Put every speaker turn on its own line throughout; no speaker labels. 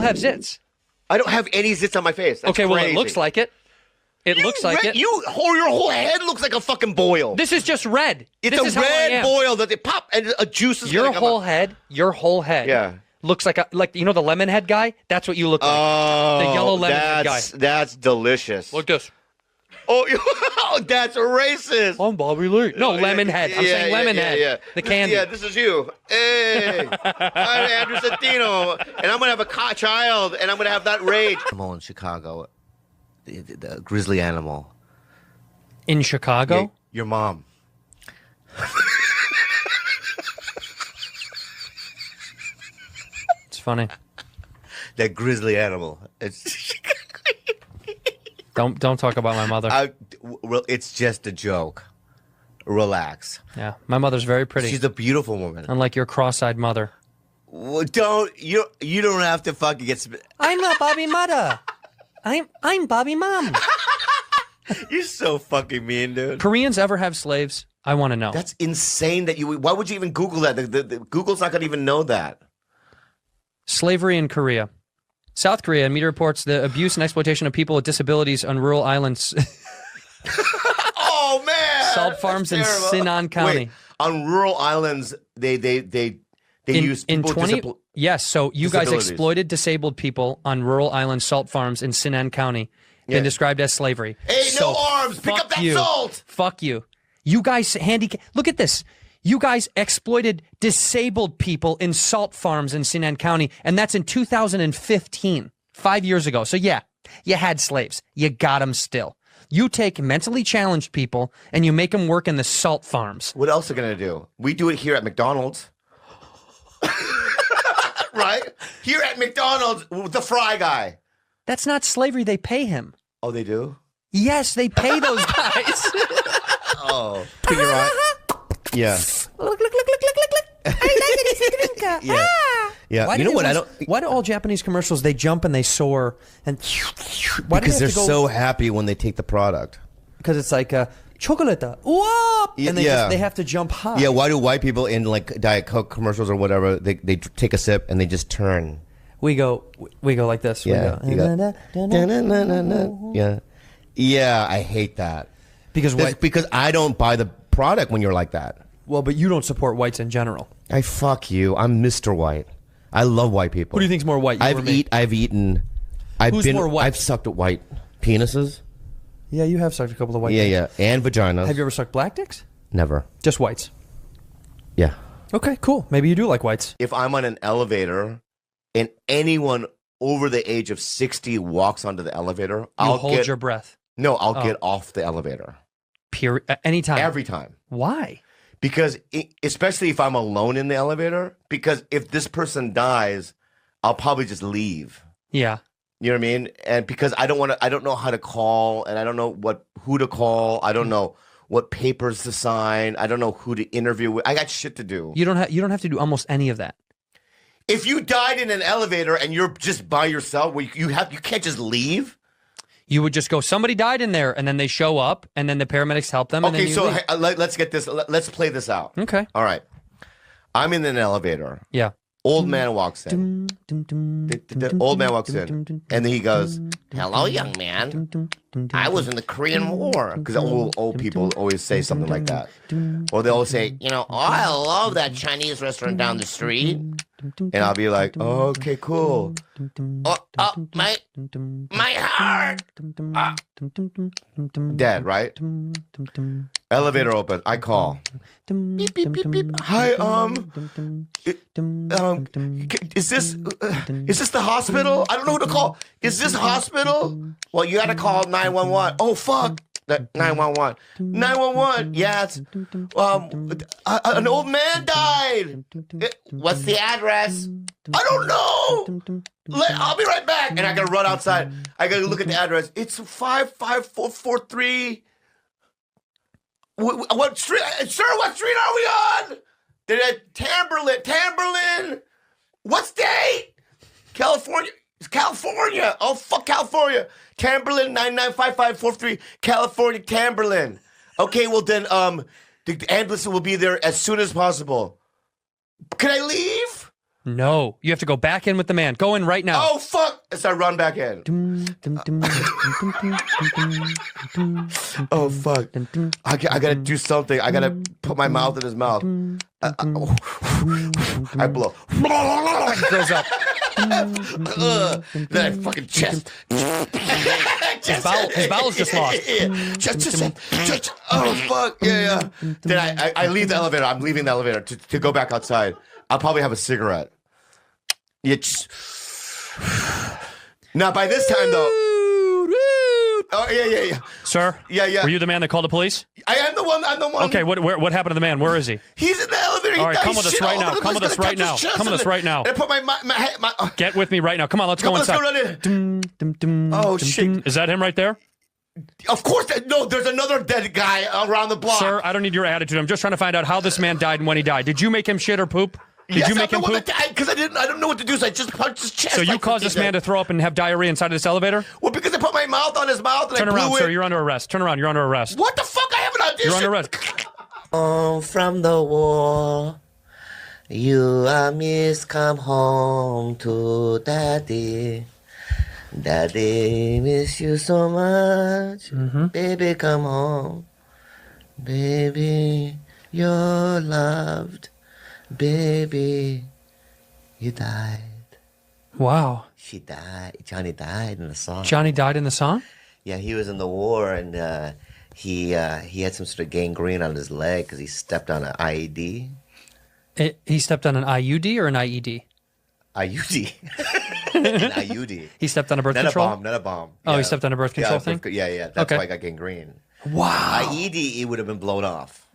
have zits.
I don't have any zits on my face. That's
okay, well,
crazy.
it looks like it. It looks like it.
Your whole head looks like a fucking boil.
This is just red.
It's
this
a red boil that they pop and a juice is
Your whole head.
Yeah.
Looks like the lemon head guy. That's what you look like.
Oh,
the yellow lemon head guy.
That's delicious.
Look this.
Oh, that's racist.
I'm Bobby Lee. No, lemon head. I'm saying lemon head.
Yeah.
The candy.
Yeah, this is you. Hey, I'm Andrew Santino, and I'm gonna have a child, and I'm gonna have that rage. I'm in Chicago. The grizzly animal.
In Chicago?
Yeah, your mom.
It's funny.
That grizzly animal. It's
Don't talk about my mother.
It's just a joke. Relax.
Yeah, my mother's very pretty.
She's a beautiful woman.
Unlike your cross-eyed mother.
Well, you don't have to fucking get.
I'm not Bobby mother. I'm Bobby mom.
You're so fucking mean, dude.
Koreans ever have slaves? I want to know.
That's insane that you. Why would you even Google that? The Google's not gonna even know that.
Slavery in Korea. South Korea, media reports the abuse and exploitation of people with disabilities on rural islands.
Oh man!
Salt farms in Sinan County.
Wait, on rural islands, they use people with
Yes, so you guys exploited disabled people on rural island salt farms in Sinan County. Been described as slavery.
Hey,
so
no arms! Pick up that salt!
Fuck you. You guys look at this. You guys exploited disabled people in salt farms in Sinan County, and that's in 2015, 5 years ago. So yeah, you had slaves. You got them still. You take mentally challenged people and you make them work in the salt farms.
What else are gonna do? We do it here at McDonald's. Right? Here at McDonald's, the fry guy.
That's not slavery. They pay him.
Oh, they do?
Yes, they pay those guys.
Oh, you're right. Yeah.
Look. I like it. It's a
Yeah. Yeah.
Why
you know what?
Why do all Japanese commercials, they jump and they soar and
because they're so happy when they take the product.
Because it's like chocolate. Whoop! And they have to jump high.
Yeah. Why do white people in like Diet Coke commercials or whatever they take a sip and they just turn?
We go like this.
Yeah. Yeah. Yeah. I hate that because I don't buy the product when you're like that.
Well, but you don't support whites in general.
I fuck you. I'm Mr. White. I love white people.
Who do you think's more white?
I've eaten.
Who's more white?
I've sucked at white penises.
Yeah, you have sucked a couple of white.
Yeah, and vaginas.
Have you ever sucked black dicks?
Never.
Just whites.
Yeah.
Okay, cool. Maybe you do like whites.
If I'm on an elevator and anyone over the age of 60 walks onto the elevator, I'll
hold your breath.
No, I'll get off the elevator.
Anytime.
Every time.
Why?
Because especially if I'm alone in the elevator, because if this person dies, I'll probably just leave.
Yeah.
You know what I mean? And because I don't know how to call, and I don't know who to call. I don't know what papers to sign. I don't know who to interview with. I got shit to do.
You don't have to do almost any of that.
If you died in an elevator and you're just by yourself, you can't just leave.
You would just go, somebody died in there, and then they show up, and then the paramedics help them.
Okay,
and then
so let's get this. Let's play this out.
Okay.
All right. I'm in an elevator.
Yeah.
Old man walks in. The old man walks in, and then he goes, "Hello, young man. I was in the Korean War." Because old people always say something like that, or they always say, "Oh, I love that Chinese restaurant down the street." And I'll be like, oh, "Okay, cool." Oh, my heart. Dead, right? Elevator open. I call. Beep, beep, beep, beep. Hi, is this the hospital? I don't know who to call. Is this hospital? Well, you got to call 911. Oh, fuck. 911. 911. Yes. An old man died. What's the address? I don't know. I'll be right back. And I gotta run outside. I gotta look at the address. It's 55443. What street? Sir, what street are we on? Tamberlin. What state? California. It's California. Oh, fuck California. Tamberlin 995543. California, Tamberlin. Okay, well then, the ambulance will be there as soon as possible. Can I leave?
No, you have to go back in with the man. Go in right now.
Oh fuck! So I run back in. Oh fuck! I gotta do something. I gotta put my mouth in his mouth. I blow.
He goes up.
Then I fucking chest.
His bowels just lost.
Just. Oh fuck! Yeah. Then I leave the elevator. I'm leaving the elevator to go back outside. I'll probably have a cigarette. Now by this time though. Oh yeah.
Sir?
Yeah.
Were you the man that called the police?
I am the one. I'm the one.
Okay, what happened to the man? Where is he?
He's in the elevator.
All right, come with us right now. Come with us right now. Come with us right now.
I put my
Get with me right now. Come on, let's go inside.
Let's go run in. Oh shit!
Is that him right there?
Of course. No, there's another dead guy around the block.
Sir, I don't need your attitude. I'm just trying to find out how this man died and when he died. Did you make him shit or poop? Did you make him poop?
Because I don't know what to do, so I just punched his chest.
So you caused this man to throw up and have diarrhea inside of this elevator?
Well, because I put my mouth on his mouth and
Turn
I blew
around,
it.
sir. You're under arrest. Turn around. You're under arrest.
What the fuck? I have an audition.
You're under arrest.
Home from the war, you and miss come home to daddy. Daddy miss you so much. Baby, come home. Baby, you're loved. Baby, you died.
Wow.
She died. Johnny died in the song.
Johnny died in the song?
Yeah, he was in the war, and he had some sort of gangrene on his leg because he stepped on an IED.
He stepped on an IUD or an IED?
IUD. An IUD.
He stepped on a birth
Not
control?
Not a bomb.
Oh,
Yeah.
he stepped on a birth control thing?
Yeah. That's
Okay.
why I got gangrene.
Wow.
IED, it would have been blown off.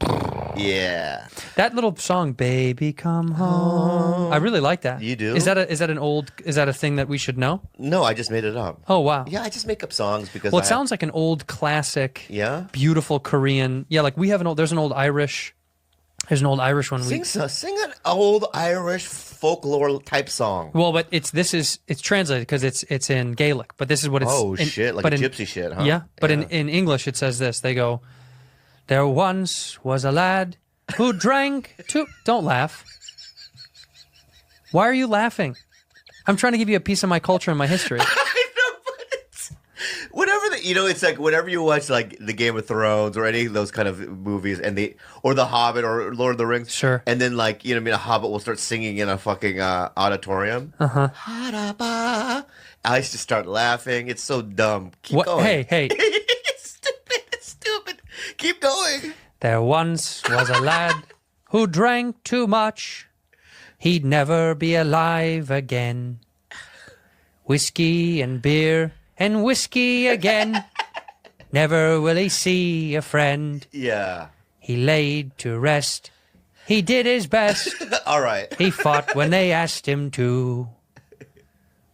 Yeah.
That little song, "Baby Come Home," I really like that.
You do?
Is that a thing that we should know?
No, I just made it up.
Oh wow.
Yeah, I just make up songs because
Well, it sounds like an old classic.
Yeah?
Beautiful Korean. Yeah, like we have there's an old Irish one.
Sing an old Irish folklore type song.
Well, but it's translated because it's in Gaelic, but this is what it's.
Oh, shit, like
but
a gypsy shit, huh?
Yeah, but
Yeah.
in English it says this. They go, "There once was a lad who drank two." Don't laugh. Why are you laughing? I'm trying to give you a piece of my culture and my history.
It's like whenever you watch like the Game of Thrones or any of those kind of movies, or The Hobbit or Lord of the Rings,
Sure.
And then like a Hobbit will start singing in a fucking auditorium. I used to start laughing. It's so dumb. Keep going.
Hey.
It's stupid. Keep going.
There once was a lad who drank too much. He'd never be alive again. Whiskey and beer and whiskey again. Never will he see a friend.
Yeah.
He laid to rest. He did his best.
All right.
He fought when they asked him to.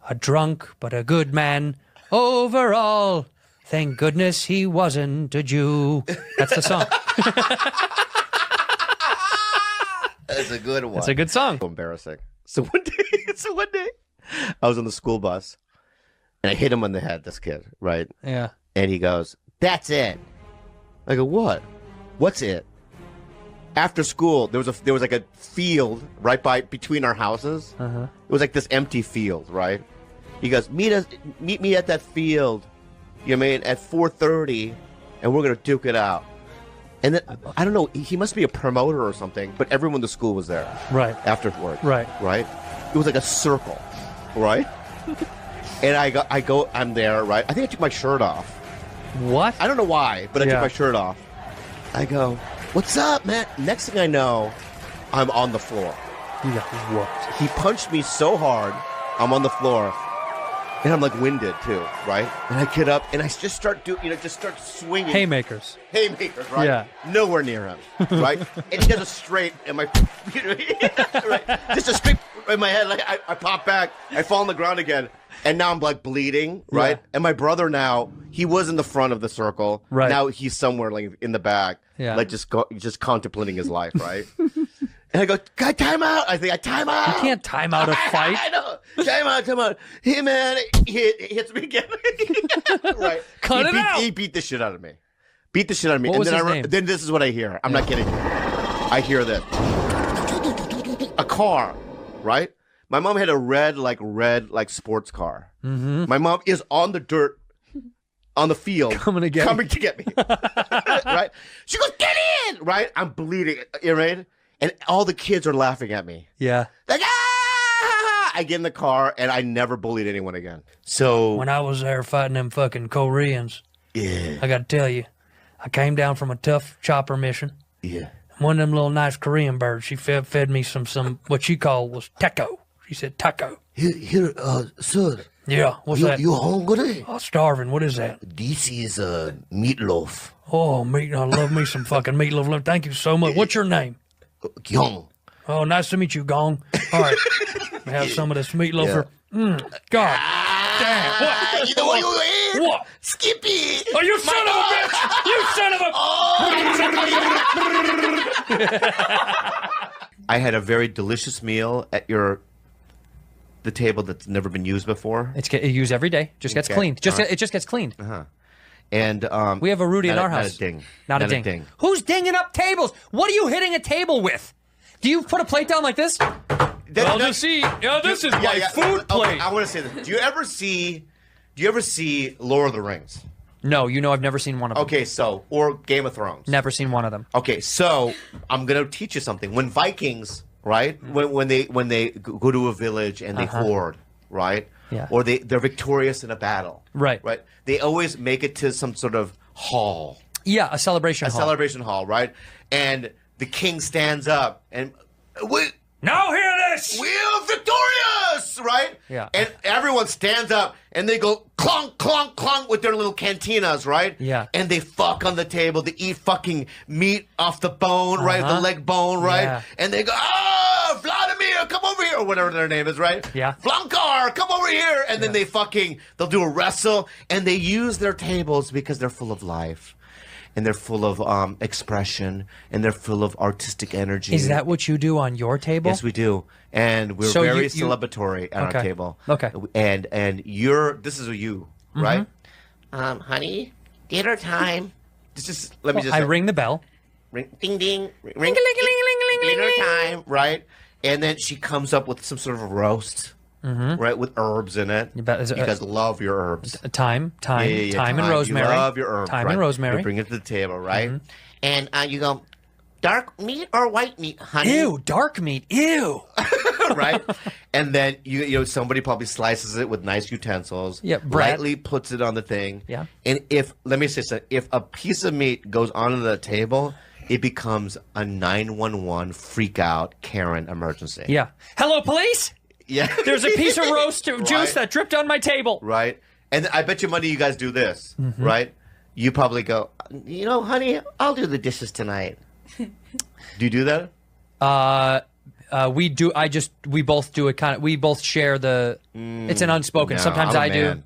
A drunk but a good man overall. Thank goodness he wasn't a Jew. That's the song.
That's a good one.
That's a good song.
So embarrassing. So one day, I was on the school bus, and I hit him on the head. This kid, right?
Yeah.
And he goes, "That's it." I go, "What? What's it?" After school, there was like a field right between our houses. It was like this empty field, right? He goes, "Meet me at that field. You know what I mean, at 4:30, and we're gonna duke it out." And then I don't know, he must be a promoter or something, but everyone in the school was there.
Right.
After work.
Right.
It was like a circle, right? And I'm there, right? I think I took my shirt off.
What?
I don't know why, but I
Yeah.
took my shirt off. I go, "What's up, man?" Next thing I know, I'm on the floor.
You got whooped.
He punched me so hard, I'm on the floor. And I'm like winded too, right? And I get up and I just start swinging.
Haymakers.
Haymakers, right?
Yeah.
Nowhere near him, right? And he does a straight, and my, right? Just a straight in my head. Like I pop back, I fall on the ground again, and now I'm like bleeding, right?
Yeah.
And my brother now, he was in the front of the circle,
Right.
Now he's somewhere like in the back,
Yeah.
like just contemplating his life, right? And I go, "God, time out!" I think I time out.
You can't time out a fight.
I know. Time out. Hey, man, he hits me again. Right.
Cut it out.
He beat the shit out of me. What
was his name?
Then this is what I hear. I'm not kidding you. I hear this. A car, right? My mom had a red sports car. Mm-hmm. My mom is on the dirt, on the field, coming to get me. Right? She goes, get in! Right? I'm bleeding. Right? And all the kids are laughing at me.
Yeah.
Like, ah! I get in the car, and I never bullied anyone again. So
when I was there fighting them fucking Koreans,
yeah,
I got to tell you, I came down from a tough chopper mission.
Yeah.
One of them little nice Korean birds, she fed me some what she called was taco. She said taco.
Here, sir.
Yeah, what's that?
You hungry?
I'm starving. What is that?
This is meatloaf.
Oh, meat. I love me some fucking meatloaf. Thank you so much. What's your name?
Young.
Oh, nice to meet you, Gong. All right. Have some of this meatloaf.
Yeah.
God damn. What?
You know what you ate?
What?
Skippy.
Oh, you son of a bitch! You son of a...
I had a very delicious meal at the table that's never been used before.
It's used every day. Just gets cleaned. It just gets cleaned.
And
we have a Rudy in our house.
Not a ding.
Not a ding. Who's dinging up tables? What are you hitting a table with? Do you put a plate down like this?
This is my food plate.
I want to say this. Do you ever see Lord of the Rings?
No, I've never seen one of them.
Okay, or Game of Thrones.
Never seen one of them.
Okay, so I'm gonna teach you something. When Vikings, right? When they go to a village and they hoard, right?
Yeah.
Or they're victorious in a battle.
Right.
Right. They always make it to some sort of hall.
Yeah, a celebration hall.
Celebration hall, right? And the king stands up and
Now hear this!
we're victorious, right?
Yeah.
And everyone stands up and they go clunk, clunk, clunk with their little cantinas, right?
Yeah.
And they fuck on the table. They eat fucking meat off the bone, right? The leg bone, right?
Yeah.
And they go, Vladimir, come over here, or whatever their name is, right?
Yeah.
Vlankar, come over here. And then they'll do a wrestle, and they use their tables because they're full of life. And they're full of expression, and they're full of artistic energy.
Is that what you do on your table?
Yes, we do, and we're
So
very
you-
celebratory at our table.
Okay.
And this is a you, right? Honey, dinner time. Let me just.
I ring the bell.
Ring, ding ding, ring, dinner time, right? And then she comes up with some sort of roast, right, with herbs in it. You guys love your herbs.
Thyme and rosemary.
You love your herbs,
Thyme
right?
and rosemary.
You bring it to the table, right? And you go, dark meat or white meat, honey?
Ew, dark meat. Ew.
Right? And then you somebody probably slices it with nice utensils.
Yeah, bread.
Lightly puts it on the thing.
Yeah.
And let me say something, if a piece of meat goes onto the table, it becomes a 911 freak out Karen emergency.
Yeah. Hello, police.
Yeah.
There's a piece of roast juice that dripped on my table.
Right. And I bet you money you guys do this, right? You probably go, honey, I'll do the dishes tonight. Do you do that?
We do. We both do it kind of. We both share the. It's an unspoken.
No,
Sometimes
I'm a
I do.
man.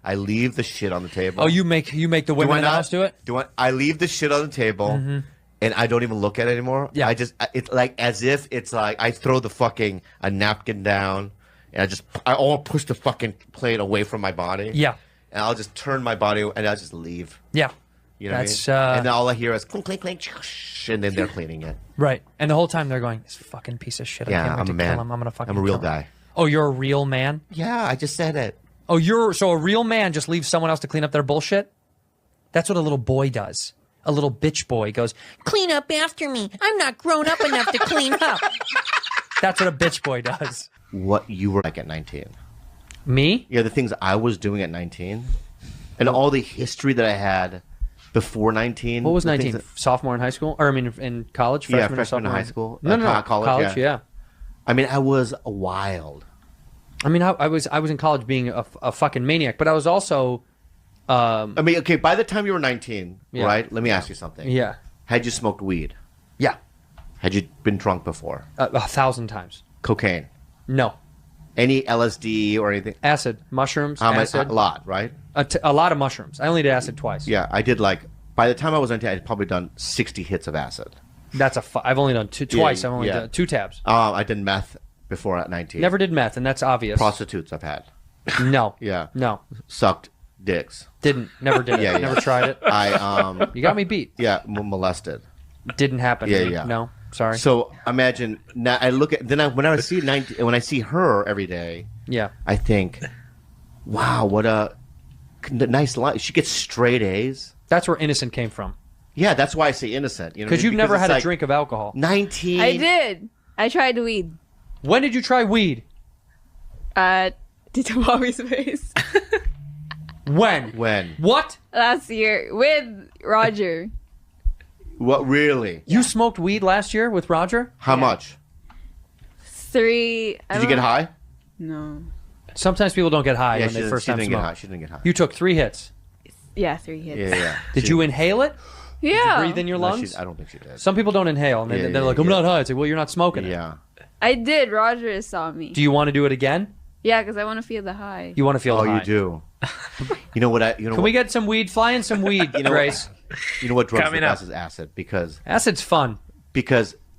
I leave the shit on the table.
Oh, you make the women in the house do it?
I leave the shit on the table, and I don't even look at it anymore.
Yeah.
It's like as if it's like I throw a napkin down, and I all push the fucking plate away from my body.
Yeah.
And I'll just turn my body and I'll just leave.
Yeah.
You know
That's,
what I mean? And then all I hear is clink, clink, clink, and then they're cleaning it.
Right. And the whole time they're going, this fucking piece of shit. I
Yeah,
can't wait
I'm
to
a man.
kill him. I'm gonna fucking.
I'm a real
kill him."
guy.
Oh, you're a real man.
Yeah, I just said it.
Oh, so a real man just leaves someone else to clean up their bullshit? That's what a little boy does. A little bitch boy goes,
Clean up after me. I'm not grown up enough to clean up.
that's what a bitch boy does.
What you were like at 19.
Me?
Yeah, the things I was doing at 19, and all the history that I had before 19.
What was
the
19?
things that-
Sophomore in high school? Or I mean, in college?
Yeah,
Freshman or
freshman in
sophomore?
high school.
No.
College,
yeah.
I mean, I was wild.
I mean, I was in college being a fucking maniac, but I was also.
I mean, okay, by the time you were 19,
Yeah.
right? Let me ask you something.
Yeah.
Had you smoked weed?
Yeah.
Had you been drunk before?
1,000 times.
Cocaine?
No.
Any LSD or anything?
Acid. Mushrooms.
How much?
acid.
A lot, right?
A lot of mushrooms. I only did acid twice.
Yeah, I did by the time I was 19, I'd probably done 60 hits of acid.
That's I've only done twice. I've only
yeah.
done 2 tabs.
I did meth before at 19.
Never did meth, and that's obvious.
Prostitutes I've had.
No.
Yeah.
No.
Sucked dicks.
Didn't. Never did it.
Yeah, yeah.
Never tried it.
I
You got me beat.
yeah, molested.
Didn't happen.
Yeah,
to me.
yeah.
No. Sorry.
So imagine now. I look at when I see when I see her every day,
Yeah.
I think, wow, what a nice life. She gets straight A's.
That's where innocent came from.
Yeah, that's why I say innocent. You know,
Because you've never
it's
had a
like
drink of alcohol.
19.
I did. I tried weed.
When did you try weed?
Tito Bobby's place.
When?
When?
What?
Last year with Roger.
What really?
You smoked weed last year with Roger?
How much?
3.
Did you get high?
No.
Sometimes people don't get high
Yeah,
when they first
she
time
didn't get
smoke.
high. She didn't get high.
You took 3 hits.
Yeah, 3 hits.
Yeah.
Did you inhale it?
Yeah.
Breathe in your
No,
lungs?
I don't think she did.
Some people don't inhale, and they're like, I'm not high. It's like, well, you're not smoking it.
Yeah.
I did. Roger saw me.
Do you want to do it again?
Yeah, because I want to feel the high.
You want to feel
Oh,
the high.
you do. You know what?
Can we get some weed? Fly in some weed, Grace.
You know what drugs
Coming
the
up.
best is acid because
Acid's fun.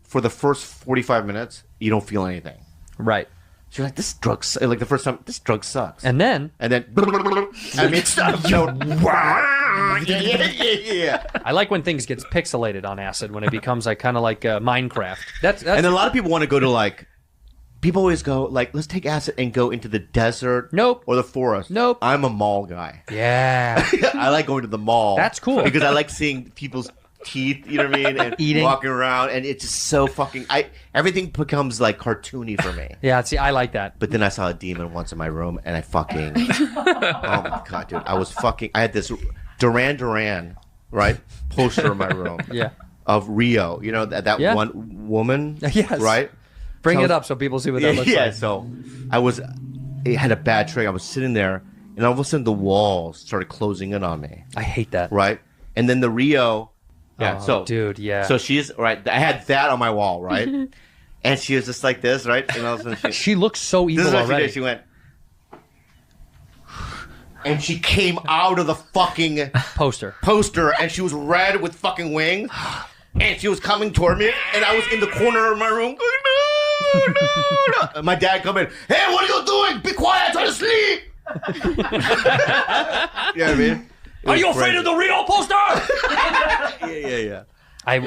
for the first 45 minutes you don't feel anything.
Right.
So you're like, this drug like the first time this drug sucks.
And then,
then I mean, yeah.
I like when things gets pixelated on acid, when it becomes like kind of like Minecraft. That's
And then a lot of people want to go to like. People always go like, let's take acid and go into the desert.
Nope.
Or the forest.
Nope.
I'm a mall guy.
yeah.
I like going to the mall.
That's cool.
Because I like seeing people's teeth, you know what I mean? And
Eating.
walking around. And it's just so fucking... everything becomes like cartoony for me.
Yeah, see, I like that.
But then I saw a demon once in my room and I fucking... oh my God, dude. I had this Duran Duran, right? Poster in my room.
Yeah.
Of Rio. You know, that
Yeah.
one woman?
Yes.
Right?
Bring
So-
it up so people see what that looks
yeah,
like.
so it had a bad trick. I was sitting there, and all of a sudden the walls started closing in on me,
I hate that.
right? And then the Rio, yeah.
Oh,
so,
dude, yeah.
So she's right. I had that on my wall, right? And she was just like this, right? And all of a sudden
She looks so
this
evil
is what
already.
she did. She went, and she came out of the fucking
Poster.
poster, and she was red with fucking wings, and she was coming toward me, and I was in the corner of my room. No. And my dad come in. Hey, what are you doing? Be quiet. I'm trying to sleep. You know what I mean?
Are you afraid of the Rio poster?
Yeah.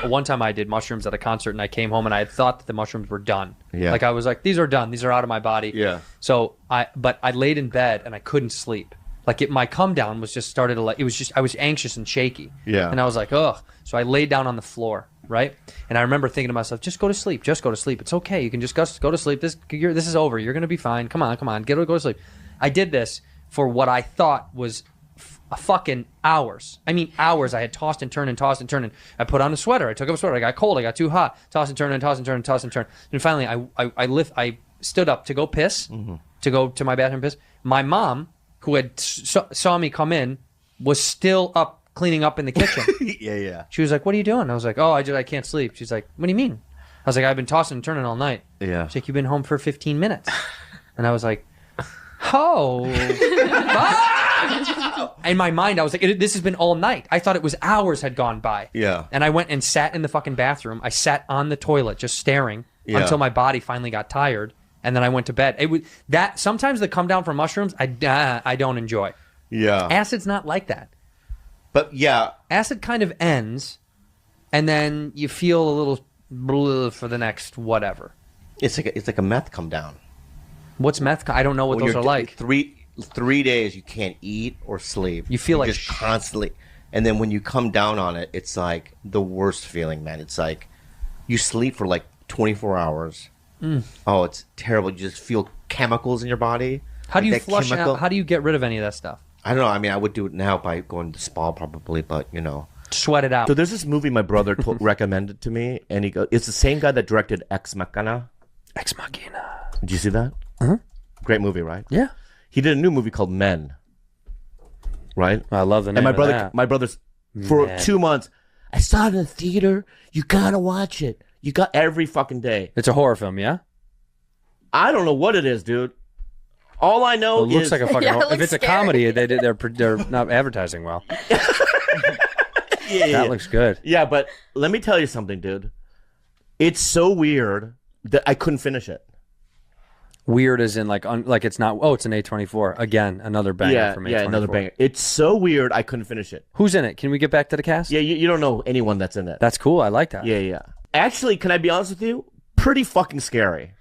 One time I did mushrooms at a concert, and I came home and I had thought that the mushrooms were done.
Yeah.
Like I was like, these are done. These are out of my body.
Yeah.
So I laid in bed and I couldn't sleep. Like my come down was just started to like, it was just, I was anxious and shaky.
Yeah.
And I was like, ugh. So I laid down on the floor, right? And I remember thinking to myself, just go to sleep. Just go to sleep. It's okay. You can just go to sleep. This is over. You're going to be fine. Come on. Go to sleep. I did this for what I thought was fucking hours. I mean, hours. I had tossed and turned. I put on a sweater. I took off a sweater. I got cold. I got too hot. Toss and turn. And finally, I stood up to go piss, to go to my bathroom piss. My mom, who had saw me come in, was still up cleaning up in the kitchen.
Yeah.
She was like, "What are you doing?" I was like, "Oh, I can't sleep." She's like, "What do you mean?" I was like, "I've been tossing and turning all night."
Yeah.
She's like, "You've been home for 15 minutes." And I was like, "Oh." In my mind, I was like, this has been all night. I thought it was hours had gone by.
Yeah.
And I went and sat in the fucking bathroom. I sat on the toilet just staring until my body finally got tired. And then I went to bed. It was that sometimes the come down from mushrooms, I don't enjoy.
Yeah.
Acid's not like that.
But yeah.
Acid kind of ends, and then you feel a little bleh for the next whatever.
It's like a meth come down.
What's meth? I don't know what
When
those
you're
are like.
3 days you can't eat or sleep.
You feel like
just constantly. And then when you come down on it, it's like the worst feeling, man. It's like you sleep for like 24 hours. Oh, it's terrible. You just feel chemicals in your body.
How do
Like
you
that
flush
chemical-
out? How do you get rid of any of that stuff?
I don't know. I mean, I would do it now by going to the spa probably, but you know.
Sweat it out.
So there's this movie my brother recommended to me, and he goes, it's the same guy that directed Ex Machina.
Ex Machina.
Did you see that? Great movie, right?
Yeah.
He did a new movie called Men. Right?
I love the
And
name
my
of
brother,
that.
my brother's for
Men.
2 months. I saw it in the theater. You gotta watch it. You got every fucking day.
It's a horror film, yeah?
I don't know what it is, dude. All I know
It looks
is
like a fucking.
Yeah, it
If
looks
it's a
scary.
comedy, they're not advertising well. That looks good.
yeah, but let me tell you something, dude. It's so weird that I couldn't finish it.
Weird as in like it's not. Oh, it's an A24 again. Another banger from A24.
Yeah, another banger. It's so weird I couldn't finish it.
Who's in it? Can we get back to the cast?
Yeah, you don't know anyone that's in it.
That's cool. I like that.
Yeah. actually, can I be honest with you? Pretty fucking scary.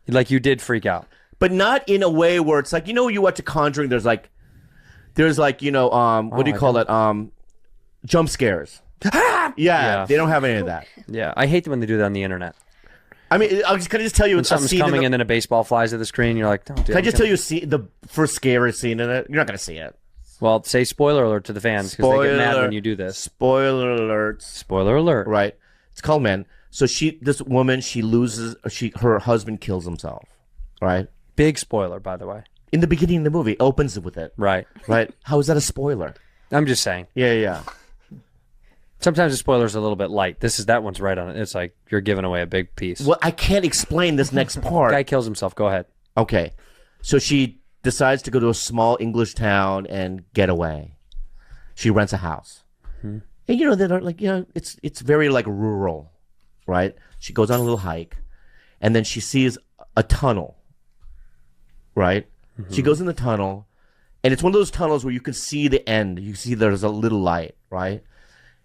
Like you did freak out.
But not in a way where it's like, you know, you watch a Conjuring, there's like, you know, what do you call that? Jump scares. Yeah, they don't have any of that.
Yeah, I hate when they do that on the internet.
I mean, can I just tell you
When something's coming and then a baseball flies at the screen, you're like, don't do it.
Can I just tell you the first scary scene in it? You're not going to see it.
Well, say spoiler alert to the fans because they get mad when you do this.
Spoiler alerts.
Spoiler alert.
Right. It's called, man. So this woman, her husband kills himself. Right.
Big spoiler, by the way.
In the beginning of the movie, opens with it.
Right.
Right. How is that a spoiler?
I'm just saying.
Yeah.
Sometimes the spoiler's a little bit light. That one's right on it. It's like you're giving away a big piece.
Well, I can't explain this next part.
Guy kills himself. Go ahead.
Okay. So she decides to go to a small English town and get away. She rents a house. Mm-hmm. And you know, they're like, you know, it's very like rural, right? She goes on a little hike and then she sees a tunnel, right? Mm-hmm. She goes in the tunnel and it's one of those tunnels where you can see the end. You see there's a little light, right?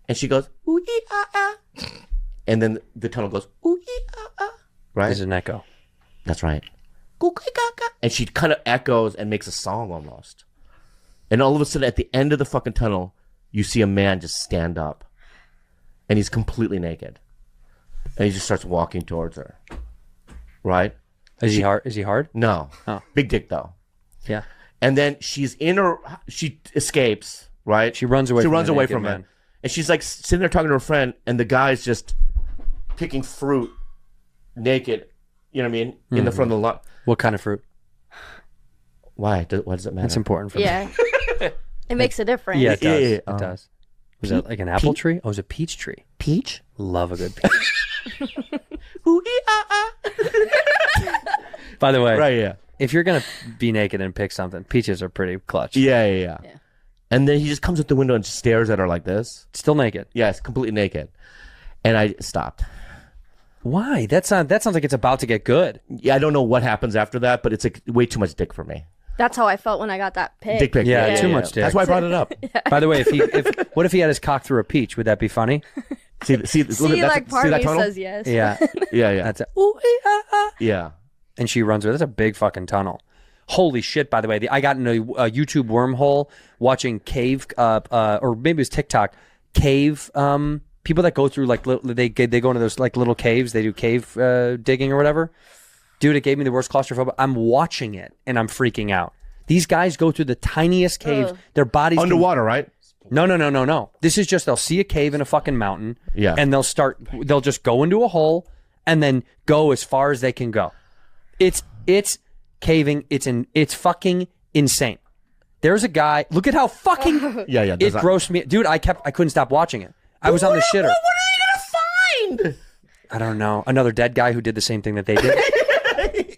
And she goes, ooh-ee-ah-ah. And then the tunnel goes, ooh-ee-ah-ah. Right?
There's an echo.
That's right. And she kind of echoes and makes a song almost. And all of a sudden, at the end of the fucking tunnel, you see a man just stand up. And he's completely naked. And he just starts walking towards her. Right?
Is he hard?
No.
Oh.
Big dick, though.
Yeah.
And then she escapes, right?
She runs away from
him. And she's like sitting there talking to her friend, and the guy's just picking fruit naked, you know what I mean, in the front of the lot.
What kind of fruit?
Why? Why does it matter?
That's important for me.
Yeah. It makes a difference.
Yeah, it does.
Yeah.
It does. Was that like an apple tree? Oh, it was a peach tree.
Peach?
Love a good peach. By the way,
Right, yeah.
if you're going to be naked and pick something, peaches are pretty clutch.
Yeah. And then he just comes at the window and stares at her like this.
Still naked.
Yes, completely naked. And I stopped.
Why? That sounds like it's about to get good.
Yeah, I don't know what happens after that, but it's like way too much dick for me.
That's how I felt when I got that pic.
Dick pic.
Yeah, too much dick.
That's why I brought it up.
By the way, what if he had his cock through a peach? Would that be funny?
See, like part of me
tunnel?
says yes.
Yeah.
Yeah.
That's it. Ooh,
Yeah.
and she runs with it. That's a big fucking tunnel. Holy shit, by the way. I got in a YouTube wormhole watching cave, or maybe it was TikTok, cave people that go through, like, they go into those, like, little caves. They do cave digging or whatever. Dude, it gave me the worst claustrophobia. I'm watching it, and I'm freaking out. These guys go through the tiniest caves.
Ugh.
Their bodies...
Underwater, right?
No. This is just, they'll see a cave in a fucking mountain,
Yeah.
and they'll just go into a hole and then go as far as they can go. It's caving. It's fucking insane. There's a guy, look at how fucking...
Yeah.
It grossed me... Dude, I couldn't stop watching it. I was on the shitter.
What are you going to find?
I don't know. Another dead guy who did the same thing that they did.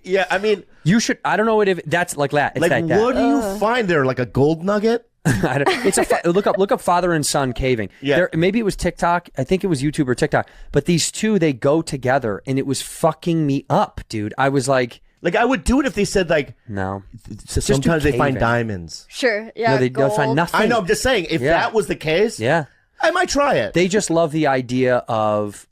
Yeah, I mean...
You should... I don't know if that's like that. It's
like
like that.
what do you find there? Like a gold nugget?
I don't, it's look up father and son caving.
Yeah.
Maybe it was TikTok. I think it was YouTube or TikTok. But these two, they go together, and it was fucking me up, dude. I was like...
Like, I would do it if they said, like...
No.
Sometimes they find
caving.
diamonds.
Sure. Yeah.
No, they'll find
gold.
nothing.
I know, I'm just saying, if that was the case,
Yeah.
I might try it.
They just love the idea of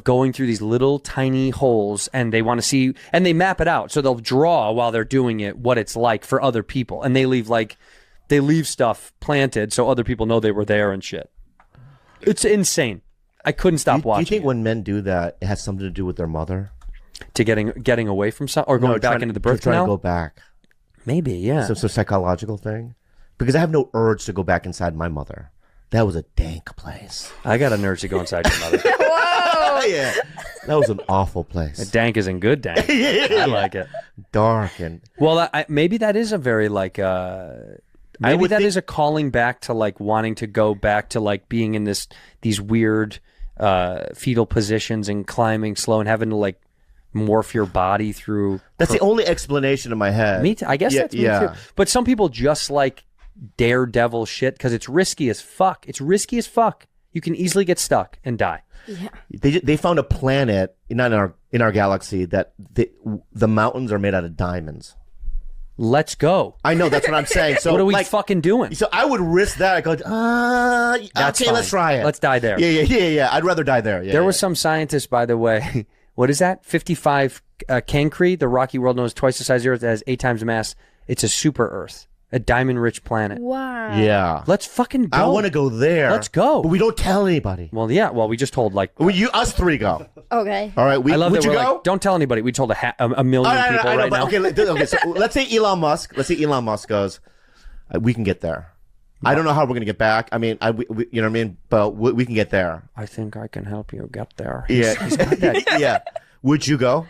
going through these little tiny holes, and they want to see, and they map it out. So they'll draw while they're doing it what it's like for other people, and they leave stuff planted so other people know they were there and shit. It's insane. I couldn't stop watching.
Do you think when men do that, it has something to do with their mother?
To getting away from something or going back into the birth
trying
canal?
to go back.
Maybe, yeah.
So it's a psychological thing? Because I have no urge to go back inside my mother. That was a dank place.
I got an urge to go inside your mother.
Whoa.
Yeah. That was an awful place.
Dank is in good dank. I like it.
Dark and...
Well, maybe that is a very like... maybe that is a calling back to like wanting to go back to like being in these weird fetal positions and climbing slow and having to like morph your body through...
That's the only explanation in my head.
Me too. I guess that's me too. But some people just like daredevil shit because it's risky as fuck. It's risky as fuck. You can easily get stuck and die.
Yeah.
They found a planet, not in our galaxy, that the mountains are made out of diamonds.
Let's go.
I know, that's what I'm saying. So
What are we
like,
fucking doing?
So I would risk that. I go,
That's
okay,
fine.
let's try it.
Let's die there.
Yeah. I'd rather die there. Yeah,
There
yeah.
was some scientist, by the way. What is that? 55 Cancri, the rocky world known as twice the size of the Earth, that has 8 times the mass. It's a super Earth, a diamond-rich planet.
Wow.
Yeah.
Let's fucking go.
I want to go there.
Let's go.
But we don't tell anybody.
Well, yeah. Well, we just told like.
Us 3 go.
Okay.
All right.
I love
would
that
you
we're
go?
like, don't tell anybody. We told a million
I
people
know,
right
but
now.
okay, so let's say Elon Musk. Let's say Elon Musk goes. We can get there. I don't know how we're gonna get back. I mean, we, you know what I mean. But we can get there.
I think I can help you get there.
Yeah.
He's got that.
Yeah. Would you go?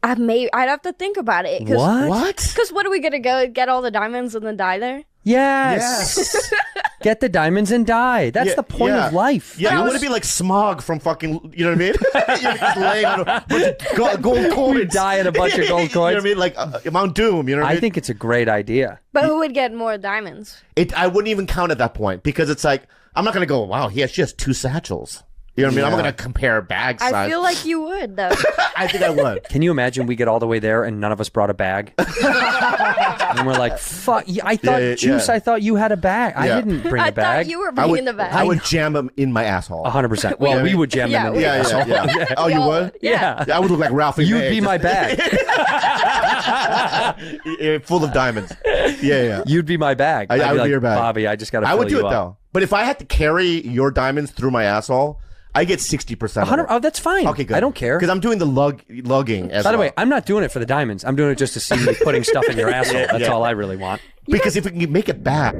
I'd have to think about it.
What?
Because what are we gonna go get all the diamonds and then die there?
Yes. Get the diamonds and die. That's the point of life.
Yeah, I
dude.
want to be like Smog from fucking, you know what I mean? You're just laying on a bunch of gold coins.
You die in a bunch of gold
You know what I
coins.
mean? Like Mount Doom, you know what I
I
mean?
think it's a great idea.
But who would get more diamonds?
I wouldn't even count at that point because it's like, I'm not going to go, wow, she has 2 satchels. You know what I mean? I'm not going to compare bag size.
I feel like you would, though.
I think I would.
Can you imagine we get all the way there and none of us brought a bag? And we're like, fuck. I thought, Juice, I thought you had a bag. I
Yeah.
didn't bring
I
a bag.
thought you were
I
bringing
would,
the bag.
I would jam them in my asshole.
100%. Well, we would jam them in the
Yeah,
asshole.
Yeah. Oh, you would?
Yeah.
Yeah, I would look like Ralphie
You'd
May,
be
just-
my bag.
full of diamonds. Yeah.
You'd be my bag.
I
I'd
would be
like,
your bag.
Bobby, I just got to
I
fill
would do
you
it
up.
though. But if I had to carry your diamonds through my asshole, I get 60%.
100, oh, that's fine.
Okay, good.
I don't care.
Because I'm doing the lugging as
By the
well.
way, I'm not doing it for the diamonds. I'm doing it just to see you putting stuff in your asshole. That's all I really want.
Because if we can make it back.